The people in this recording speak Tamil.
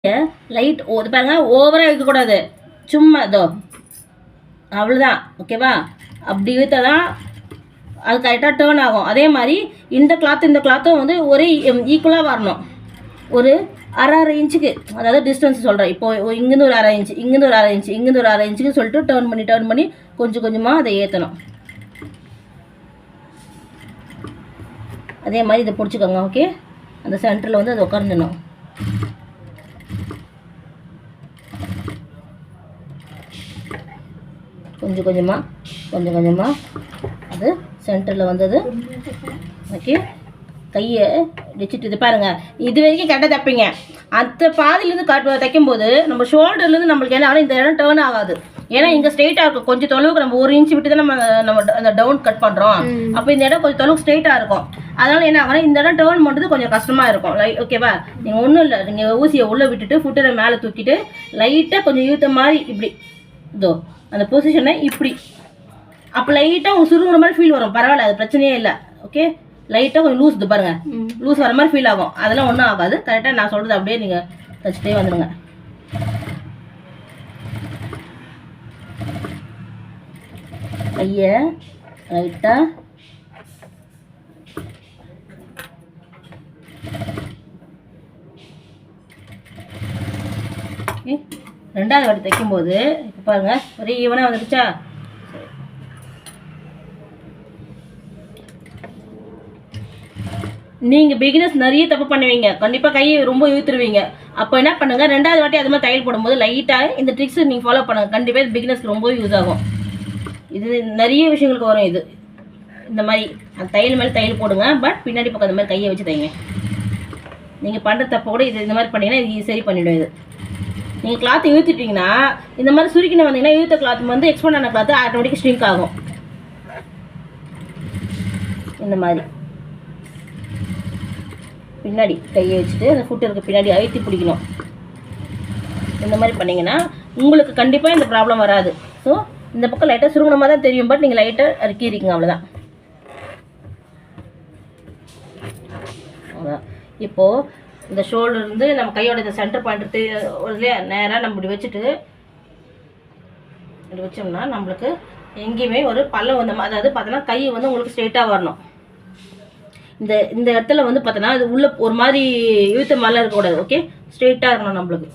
லைட் இது பாருங்க, ஓவராக இழுக்கக்கூடாது, சும்மா இதோ அவ்வளோதான். ஓகேவா? அப்படி இழுத்தா தான் அது கரெக்டாக டேர்ன் ஆகும். அதே மாதிரி இந்த கிளாத்தும் வந்து ஒரே ஈக்குவலாக வரணும். ஒரு அரை இன்ச்சுக்கு, அதாவது டிஸ்டன்ஸ் சொல்கிறேன். இப்போது இங்கேருந்து ஒரு அரை இன்ச்சு, இங்கேருந்து ஒரு அரை இன்ச்சு, இங்கேருந்து ஒரு அரை இன்ச்சுக்கு சொல்லிட்டு டேர்ன் பண்ணி கொஞ்சம் கொஞ்சமாக அதை ஏற்றணும். அதே மாதிரி இதை பிடிச்சிக்கோங்க. ஓகே, அந்த சென்டரில் வந்து அது உட்காந்துடணும். கொஞ்சம் கொஞ்சமாக அது சென்டரில் வந்தது. ஓகே, கையை வச்சுட்டு இது பாருங்கள், இது வரைக்கும் கரெக்டாக தைப்பீங்க. அந்த பாதிலேருந்து தைக்கும்போது நம்ம ஷோல்டர்லேருந்து நம்மளுக்கு என்ன ஆனால் இந்த இடம் டேர்ன் ஆகாது. ஏன்னா இங்கே ஸ்ட்ரெயிட்டாக இருக்கும். கொஞ்சம் தொலைவுக்கு நம்ம 1 இன்ச்சு விட்டு தான் நம்ம அந்த டவுன் கட் பண்ணுறோம். அப்போ இந்த இடம் கொஞ்சம் தொலைவுக்கு ஸ்ட்ரெயிட்டாக இருக்கும். அதனால் என்ன ஆகுனா இந்த இடம் டேர்ன் பண்ணுறது கொஞ்சம் கஷ்டமாக இருக்கும். ஓகேவா? நீங்கள் ஒன்றும் இல்லை, நீங்கள் ஊசியை உள்ளே விட்டுட்டு ஃபுட்டரை மேலே தூக்கிட்டு லைட்டாக கொஞ்சம் இழுத்த மாதிரி இப்படி இதோ அந்த பொசிஷனை இப்படி, அப்போ லைட்டாக உங்களுக்கு சுருங்குற மாதிரி ஃபீல் வரும். பரவாயில்ல, அது பிரச்சனையே இல்லை. ஓகே, லைட்டாக கொஞ்சம் லூஸ், இது பாருங்கள், லூஸ் வர மாதிரி ஃபீல் ஆகும். அதெல்லாம் ஒன்றும் ஆகாது. கரெக்டாக நான் சொல்கிறது அப்படியே நீங்கள் தச்சுட்டே வந்துடுங்க. கையை லைட்டாக ரெண்டாவது வாட்டி தைக்கும்போது இப்போ பாருங்கள், ஒரே ஈவனாக வந்துடுச்சா? நீங்கள் பிகினர்ஸ் நிறைய தப்பு பண்ணுவீங்க. கண்டிப்பாக கையை ரொம்ப இழுத்துருவீங்க. அப்போ என்ன பண்ணுங்கள், ரெண்டாவது வாட்டி அது மாதிரி தையல் போடும்போது லைட்டாக இந்த ட்ரிக்ஸ் நீங்கள் ஃபாலோ பண்ணுங்கள். கண்டிப்பாக பிகினர்ஸ்க்கு ரொம்ப யூஸ் ஆகும். இது நிறைய விஷயங்களுக்கு வரும். இது இந்த மாதிரி அந்த தையல் மேலே தையல் போடுங்க, பட் பின்னாடி பக்கம் இந்த மாதிரி கையை வச்சு தைங்க. நீங்கள் பண்ணுற தப்பை கூட இது இந்த மாதிரி பண்ணிங்கன்னா இது சரி பண்ணிவிடும். இது நீங்கள் கிளாத்து இழுத்துட்டிங்கன்னா இந்த மாதிரி சுருக்கின வந்தீங்கன்னா இழுத்த கிளாத்து வந்து எக்ஸ்பெண்ட் ஆன கிளாத்து ஆட்டோமேட்டிக் ஸ்ட்ரிங்க் ஆகும். இந்த மாதிரி பின்னாடி கையை வச்சுட்டு அந்த ஃபுட்டருக்கு பின்னாடி அழுத்தி பிடிக்கணும். இந்த மாதிரி பண்ணிங்கன்னா உங்களுக்கு கண்டிப்பாக இந்த ப்ராப்ளம் வராது. ஸோ இந்த பக்கம் லைட்டாக சுருங்கின மாதிரி தான் தெரியும், பட் நீங்கள் லைட்டாக அறுக்கிடுறீங்க, அவ்வளோதான். அவ்வளோதான். இப்போது இந்த ஷோல்டர் இருந்து நம்ம கையோட இந்த சென்டர் பாயிண்ட் இல்லையா, நேராக நம்ம இப்படி வச்சுட்டு இப்படி வச்சோம்னா நம்மளுக்கு எங்கேயுமே ஒரு பள்ளம் வந்த மாதிரி, அதாவது பார்த்தோன்னா கை வந்து உங்களுக்கு ஸ்ட்ரெயிட்டாக வரணும். இந்த இடத்துல வந்து பார்த்தோன்னா அது உள்ள ஒரு மாதிரி இழுத்த மாதிரிலாம் இருக்கக்கூடாது. ஓகே, ஸ்ட்ரெயிட்டாக இருக்கணும் நம்மளுக்கு.